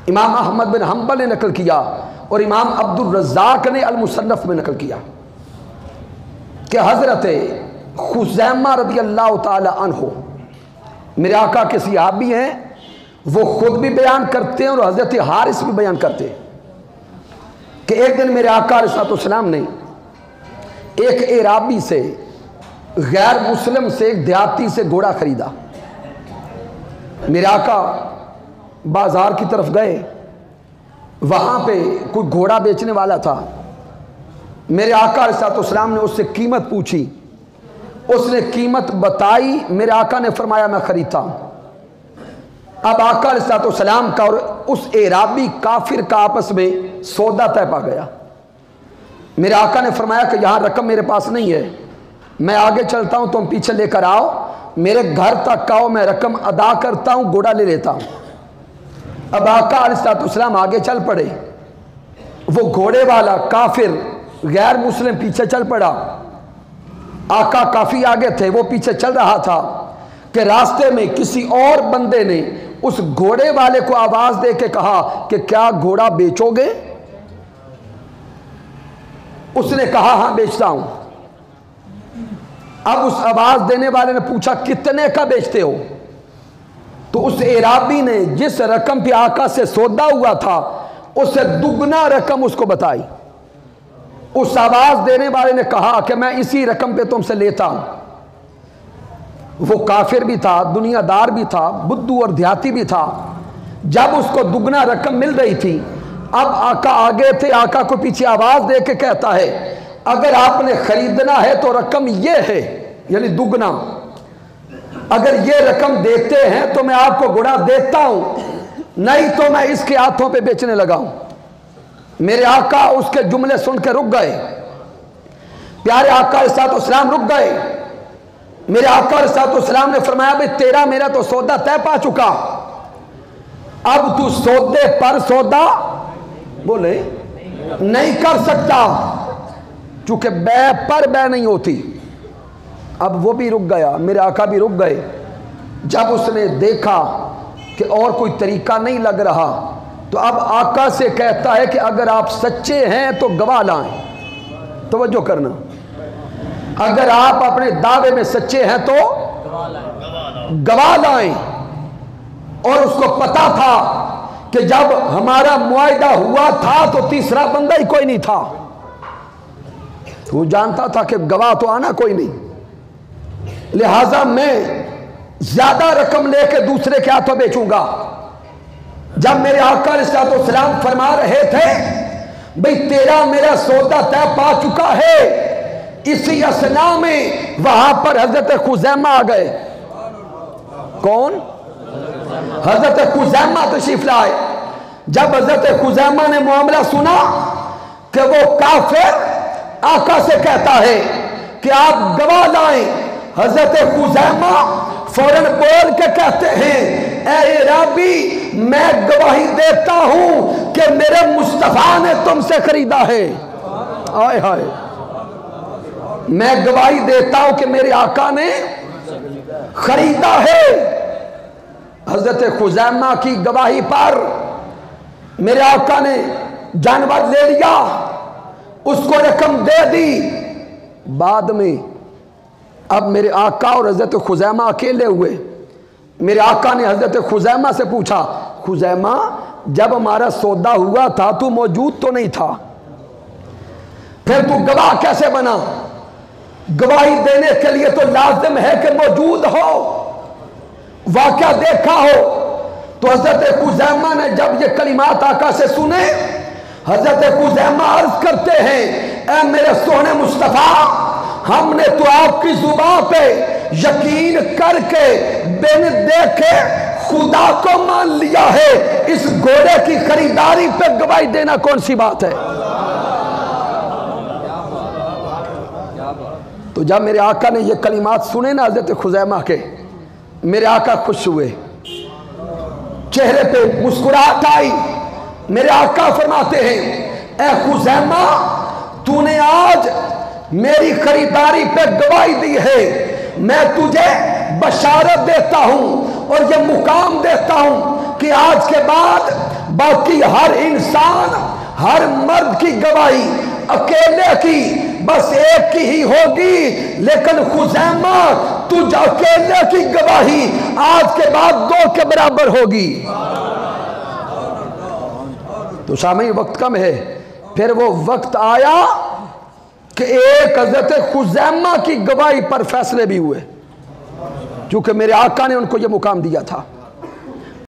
इमाम अहमद बिन हम्बल ने नकल किया और इमाम अब्दुल रज़्ज़ाक़ ने अल मुसन्नफ़ में नकल किया कि हज़रत खुज़ैमा रज़ी अल्लाह ताला अन्हु मेरे आका के सहाबी हैं, वो खुद भी बयान करते हैं और हज़रत हारिस भी बयान करते हैं कि एक दिन मेरे आका अलैहिस्सलाम ने एक एराबी से, गैर मुस्लिम से, एक देहाती से घोड़ा खरीदा। मेरे आका बाजार की तरफ गए, वहाँ पे कोई घोड़ा बेचने वाला था। मेरे आका अलैहिस्सलाम ने उससे कीमत पूछी, उसने कीमत बताई। मेरे आका ने फरमाया मैं खरीदता हूँ। अब आका अलैहिस्सलाम का और उस एराबी काफिर का आपस में सौदा तय पा गया। मेरे आका ने फरमाया कि यहाँ रकम मेरे पास नहीं है, मैं आगे चलता हूँ, तुम पीछे लेकर आओ, मेरे घर तक आओ, मैं रकम अदा करता हूँ, घोड़ा ले लेता हूँ। अब आका अलैहिस्सलाम आगे चल पड़े, वो घोड़े वाला काफिर गैर मुस्लिम पीछे चल पड़ा। आका काफी आगे थे, वो पीछे चल रहा था कि रास्ते में किसी और बंदे ने उस घोड़े वाले को आवाज दे के कहा कि क्या घोड़ा बेचोगे? उसने कहा हाँ बेचता हूं। अब उस आवाज देने वाले ने पूछा कितने का बेचते हो? तो उस एराबी ने जिस रकम पे आका से सौदा हुआ था उससे दुगना रकम उसको बताई। उस आवाज देने वाले ने कहा कि मैं इसी रकम पे तुमसे लेता हूं। वो काफिर भी था, दुनियादार भी था, बुद्धू और देहाती भी था। जब उसको दुगना रकम मिल रही थी, अब आका आगे थे, आका को पीछे आवाज दे के कहता है अगर आपने खरीदना है तो रकम ये है, यानी दुगना। अगर ये रकम देते हैं तो मैं आपको घोड़ा देता हूं, नहीं तो मैं इसके हाथों पे बेचने लगा हूं। मेरे आका उसके जुमले सुन के रुक गए। प्यारे आका अलैहिस्सलाम रुक गए। मेरे आका अलैहिस्सलाम ने फरमाया भाई तेरा मेरा तो सौदा तय पा चुका, अब तू सौदे पर सौदा बोले नहीं कर सकता, चूंकि बै पर बै नहीं होती। अब वो भी रुक गया, मेरे आका भी रुक गए। जब उसने देखा कि और कोई तरीका नहीं लग रहा, तो अब आका से कहता है कि अगर आप सच्चे हैं तो गवाह लाएं। तवज्जो करना, अगर आप अपने दावे में सच्चे हैं तो गवाह लाएं। और उसको पता था कि जब हमारा मुआहिदा हुआ था तो तीसरा बंदा ही कोई नहीं था। वो जानता था कि गवाह तो आना कोई नहीं, लिहाजा मैं ज्यादा रकम लेके दूसरे के हाथों बेचूंगा। जब मेरे आका अलैहिस्सलाम फरमा रहे थे भाई तेरा मेरा सौदा तय पा चुका है, इसी असना में वहां पर हजरत खुज़ैमा आ गए। कौन? हजरत खुज़ैमा तशरीफ लाए। जब हजरत खुज़ैमा ने मामला सुना कि वो काफिर आका से कहता है कि आप गवाह लाएं, हजरत खुज़ैमा फौरन बोल के कहते हैं ऐ राबी मैं गवाही देता हूं कि मेरे मुस्तफा ने तुमसे खरीदा है। आए हाय, मैं गवाही देता हूं कि मेरे आका ने खरीदा है। हजरत खुज़ैमा की गवाही पर मेरे आका ने जानवर ले लिया, उसको रकम दे दी। बाद में अब मेरे आका और हजरत खुज़ैमा अकेले हुए। मेरे आका ने हजरत खुज़ैमा से पूछा खुज़ैमा जब हमारा सौदा हुआ था तू मौजूद तो नहीं था, फिर तू गवाह कैसे बना? गवाही देने के लिए तो लाजिम है कि मौजूद हो, वाक़या देखा हो। तो हजरत खुज़ैमा ने जब ये कलिमात आका से सुने, हजरत खुज़ैमा अर्ज करते हैं ऐ मेरे सोहने मुस्तफ़ा, हमने तो आपकी जुबान पे यकीन करके बिन देखे खुदा को मान लिया है, इस घोड़े की खरीदारी पे गवाही देना कौन सी बात है? तो जब मेरे आका ने ये कलिमात सुने ना हजरत खुज़ैमा के, मेरे आका खुश हुए, चेहरे पे मुस्कुराहट आई। मेरे आका फरमाते हैं ऐ खुज़ैमा तूने आज मेरी खरीदारी पे गवाही दी है, मैं तुझे बशारत देता हूं और ये मुकाम देता हूं कि आज के बाद बाकी हर इंसान, हर मर्द की गवाही अकेले की बस एक की ही होगी, लेकिन खुज़ैमा तुझ अकेले की गवाही आज के बाद 2 के बराबर होगी। तो सामने वक्त कम है, फिर वो वक्त आया कि एक हज़रत खुज़ैमा की गवाही पर फैसले भी हुए, क्योंकि मेरे आका ने उनको ये मुकाम दिया था।